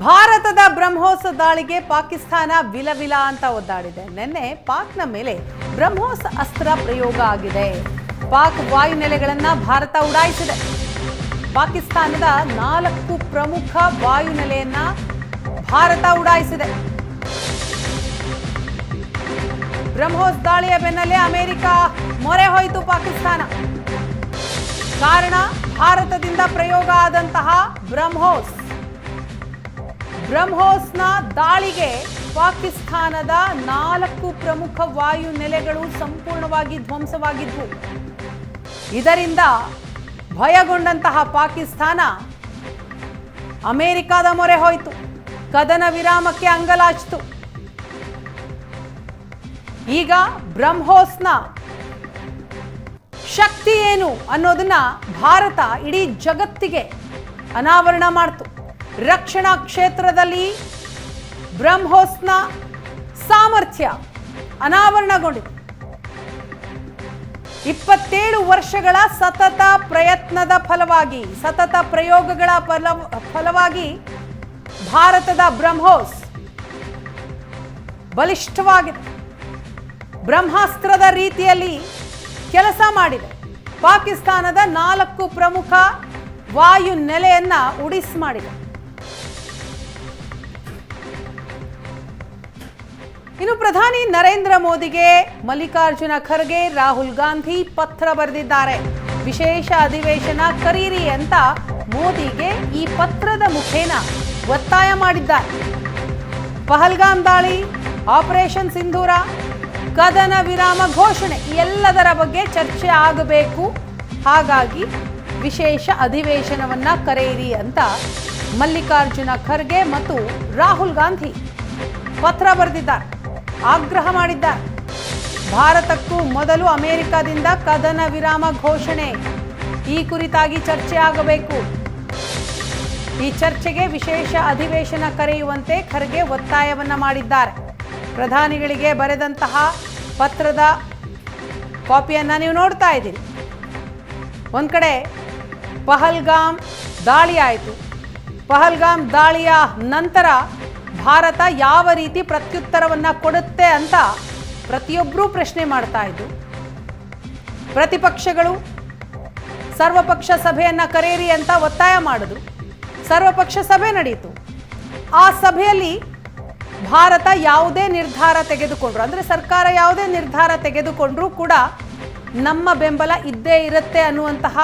ಭಾರತದ ಬ್ರಹ್ಮೋಸ್ ದಾಳಿಗೆ ಪಾಕಿಸ್ತಾನ ವಿಲವಿಲ ಅಂತ ಒದ್ದಾಡಿದೆ. ನಿನ್ನೆ ಪಾಕ್ನ ಮೇಲೆ ಬ್ರಹ್ಮೋಸ್ ಅಸ್ತ್ರ ಪ್ರಯೋಗ ಆಗಿದೆ. ಪಾಕ್ ವಾಯುನೆಲೆಗಳನ್ನ ಭಾರತ ಉಡಾಯಿಸಿದೆ. ಪಾಕಿಸ್ತಾನದ 4 ಪ್ರಮುಖ ವಾಯುನೆಲೆಯನ್ನ ಭಾರತ ಉಡಾಯಿಸಿದೆ. ಬ್ರಹ್ಮೋಸ್ ದಾಳಿಯ ಬೆನ್ನಲ್ಲೇ ಅಮೆರಿಕ ಮೊರೆ ಹೋಯಿತು ಪಾಕಿಸ್ತಾನ. ಕಾರಣ ಭಾರತದಿಂದ ಪ್ರಯೋಗ ಆದಂತಹ ಬ್ರಹ್ಮೋಸ್ನ ದಾಳಿಗೆ ಪಾಕಿಸ್ತಾನದ 4 ಪ್ರಮುಖ ವಾಯು ನೆಲೆಗಳು ಸಂಪೂರ್ಣವಾಗಿ ಧ್ವಂಸವಾಗಿದ್ವು. ಇದರಿಂದ ಭಯಗೊಂಡಂತಹ ಪಾಕಿಸ್ತಾನ ಅಮೆರಿಕದ ಮೊರೆ ಹೋಯಿತು. ಕದನ ವಿರಾಮಕ್ಕೆ ಅಂಗಲಾಚಿತು. ಈಗ ಬ್ರಹ್ಮೋಸ್ನ ಶಕ್ತಿ ಏನು ಅನ್ನೋದನ್ನ ಭಾರತ ಇಡೀ ಜಗತ್ತಿಗೆ ಅನಾವರಣ ಮಾಡಿತು. ರಕ್ಷಣಾ ಕ್ಷೇತ್ರದಲ್ಲಿ ಬ್ರಹ್ಮೋಸ್ನ ಸಾಮರ್ಥ್ಯ ಅನಾವರಣಗೊಂಡಿದೆ. 27 ವರ್ಷಗಳ ಸತತ ಪ್ರಯತ್ನದ ಫಲವಾಗಿ, ಸತತ ಪ್ರಯೋಗಗಳ ಫಲವಾಗಿ ಭಾರತದ ಬ್ರಹ್ಮೋಸ್ ಬಲಿಷ್ಠವಾಗಿದೆ. ಬ್ರಹ್ಮಾಸ್ತ್ರದ ರೀತಿಯಲ್ಲಿ ಕೆಲಸ ಮಾಡಿದೆ. ಪಾಕಿಸ್ತಾನದ 4 ಪ್ರಮುಖ ವಾಯು ನೆಲೆಯನ್ನ ಉಡಿಸ್ ಮಾಡಿದೆ. ಇನ್ನು ಪ್ರಧಾನಿ ನರೇಂದ್ರ ಮೋದಿಗೆ ಮಲ್ಲಿಕಾರ್ಜುನ ಖರ್ಗೆ, ರಾಹುಲ್ ಗಾಂಧಿ ಪತ್ರ ಬರೆದಿದ್ದಾರೆ. ವಿಶೇಷ ಅಧಿವೇಶನ ಕರೀರಿ ಅಂತ ಮೋದಿಗೆ ಈ ಪತ್ರದ ಮುಖೇನ ಒತ್ತಾಯ ಮಾಡಿದ್ದಾರೆ. ಪಹಲ್ಗಾಮ್ ದಾಳಿ, ಆಪರೇಷನ್ ಸಿಂಧೂರ, ಕದನ ವಿರಾಮ ಘೋಷಣೆ ಎಲ್ಲದರ ಬಗ್ಗೆ ಚರ್ಚೆ ಆಗಬೇಕು. ಹಾಗಾಗಿ ವಿಶೇಷ ಅಧಿವೇಶನವನ್ನ ಕರೆಯಿರಿ ಅಂತ ಮಲ್ಲಿಕಾರ್ಜುನ ಖರ್ಗೆ ಮತ್ತು ರಾಹುಲ್ ಗಾಂಧಿ ಪತ್ರ ಬರೆದಿದ್ದಾರೆ, ಆಗ್ರಹ ಮಾಡಿದ್ದಾರೆ. ಭಾರತಕ್ಕೂ ಮೊದಲು ಅಮೆರಿಕದಿಂದ ಕದನ ವಿರಾಮ ಘೋಷಣೆ, ಈ ಕುರಿತಾಗಿ ಚರ್ಚೆ ಆಗಬೇಕು. ಈ ಚರ್ಚೆಗೆ ವಿಶೇಷ ಅಧಿವೇಶನ ಕರೆಯುವಂತೆ ಖರ್ಗೆ ಒತ್ತಾಯವನ್ನ ಮಾಡಿದ್ದಾರೆ. ಪ್ರಧಾನಿಗಳಿಗೆ ಬರೆದಂತಹ ಪತ್ರದ ಕಾಪಿಯನ್ನ ನೀವು ನೋಡ್ತಾ ಇದ್ದೀರಿ. ಒಂದ್ ಕಡೆ ಪಹಲ್ಗಾಮ್ ದಾಳಿ ಆಯಿತು. ಪಹಲ್ಗಾಮ್ ದಾಳಿಯ ನಂತರ ಭಾರತ ಯಾವ ರೀತಿ ಪ್ರತ್ಯುತ್ತರವನ್ನ ಕೊಡುತ್ತೆ ಅಂತ ಪ್ರತಿಯೊಬ್ಬರೂ ಪ್ರಶ್ನೆ ಮಾಡ್ತಾ ಇದ್ರು. ಪ್ರತಿಪಕ್ಷಗಳು ಸರ್ವಪಕ್ಷ ಸಭೆಯನ್ನ ಕರೆಯಿರಿ ಅಂತ ಒತ್ತಾಯ ಮಾಡಿದ್ರು. ಸರ್ವಪಕ್ಷ ಸಭೆ ನಡೆಯಿತು. ಆ ಸಭೆಯಲ್ಲಿ ಭಾರತ ಯಾವುದೇ ನಿರ್ಧಾರ ತೆಗೆದುಕೊಂಡ್ರು, ಅಂದ್ರೆ ಸರ್ಕಾರ ಯಾವುದೇ ನಿರ್ಧಾರ ತೆಗೆದುಕೊಂಡ್ರೂ ಕೂಡ ನಮ್ಮ ಬೆಂಬಲ ಇದ್ದೇ ಇರುತ್ತೆ ಅನ್ನುವಂತಹ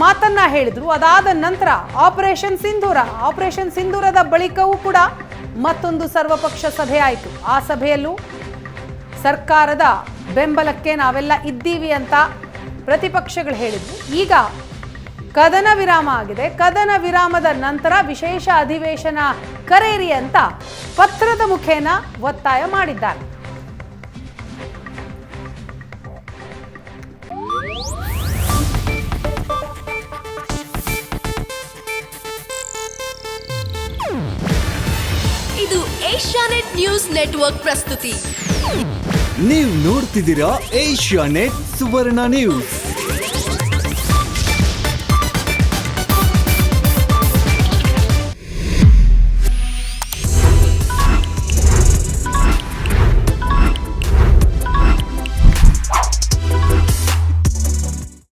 ಮಾತನ್ನ ಹೇಳಿದ್ರು. ಅದಾದ ನಂತರ ಆಪರೇಷನ್ ಸಿಂಧೂರದ ಬಳಿಕವೂ ಕೂಡ ಮತ್ತೊಂದು ಸರ್ವಪಕ್ಷ ಸಭೆ ಆಯಿತು. ಆ ಸಭೆಯಲ್ಲೂ ಸರ್ಕಾರದ ಬೆಂಬಲಕ್ಕೆ ನಾವೆಲ್ಲ ಇದ್ದೀವಿ ಅಂತ ಪ್ರತಿಪಕ್ಷಗಳು ಹೇಳಿದ್ರು. ಈಗ ಕದನ ವಿರಾಮ ಆಗಿದೆ. ಕದನ ವಿರಾಮದ ನಂತರ ವಿಶೇಷ ಅಧಿವೇಶನ ಕರೆಯಿರಿ ಅಂತ ಪತ್ರದ ಮುಖೇನ ಒತ್ತಾಯ ಮಾಡಿದ್ದಾರೆ. ಇದು ಏಷ್ಯಾನೆಟ್ ನ್ಯೂಸ್ ನೆಟ್ವರ್ಕ್ ಪ್ರಸ್ತುತಿ. ನೀವು ನೋಡ್ತಿದ್ದೀರಾ ಏಷ್ಯಾನೆಟ್ ಸುವರ್ಣ ನ್ಯೂಸ್.